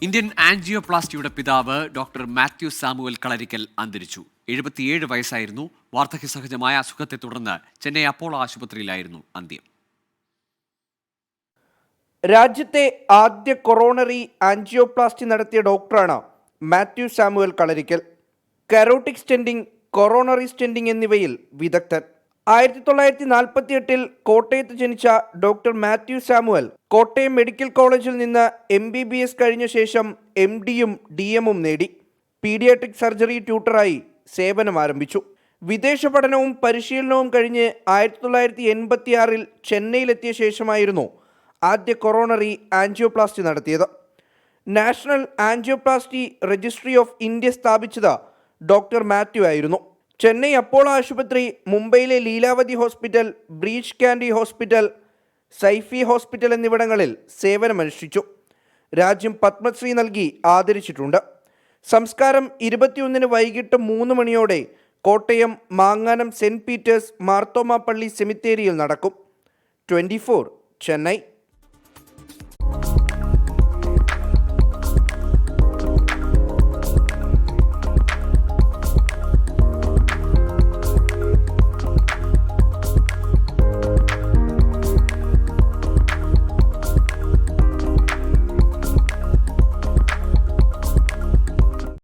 Indian ആൻജിയോപ്ലാസ്റ്റിയുടെ പിതാവ് doctor Mathew Samuel കളരിക്കൽ അന്തരിച്ചു. 77 വയസ്സായിരുന്നു. വാർദ്ധക്യ സഹജമായ അസുഖത്തെ തുടർന്ന് ചെന്നൈ അപ്പോളോ ആശുപത്രിയിലായിരുന്നു അന്ത്യം. രാജ്യത്തെ ആദ്യ കൊറോണറി ആൻജിയോപ്ലാസ്റ്റി നടത്തിയ ഡോക്ടറാണ് മാത്യു സാമുവൽ കളരിക്കൽ. കരോട്ടിക് സ്റ്റെൻഡിംഗ്, കൊറോണറി സ്റ്റെൻഡിംഗ് എന്നിവയിൽ വിദഗ്ധൻ. 1948 കോട്ടയത്ത് ജനിച്ച doctor Mathew Samuel Kottayam medical കോളേജിൽ നിന്ന് MBBS കഴിഞ്ഞ ശേഷം MDയും DM നേടി. പീഡിയാട്രിക് സർജറി ട്യൂട്ടറായി സേവനം ആരംഭിച്ചു. വിദേശ പഠനവും പരിശീലനവും കഴിഞ്ഞ് 1986 ചെന്നൈയിലെത്തിയ ശേഷമായിരുന്നു ആദ്യ കൊറോണറി ആൻജിയോപ്ലാസ്റ്റി നടത്തിയത്. National angioplasty registry of India സ്ഥാപിച്ചത് ഡോക്ടർ മാത്യു ആയിരുന്നു. ചെന്നൈ അപ്പോളോ ആശുപത്രി, മുംബൈയിലെ Lilavati hospital, Breach Candy hospital, Saifee hospital എന്നിവിടങ്ങളിൽ സേവനമനുഷ്ഠിച്ചു. രാജ്യം പത്മശ്രീ നൽകി ആദരിച്ചിട്ടുണ്ട്. സംസ്കാരം 21 വൈകിട്ട് 3 മണിയോടെ കോട്ടയം മാങ്ങാനം സെൻറ് പീറ്റേഴ്സ് മാർത്തോമ പള്ളി സെമിത്തേരിയിൽ നടക്കും. 24 ചെന്നൈ.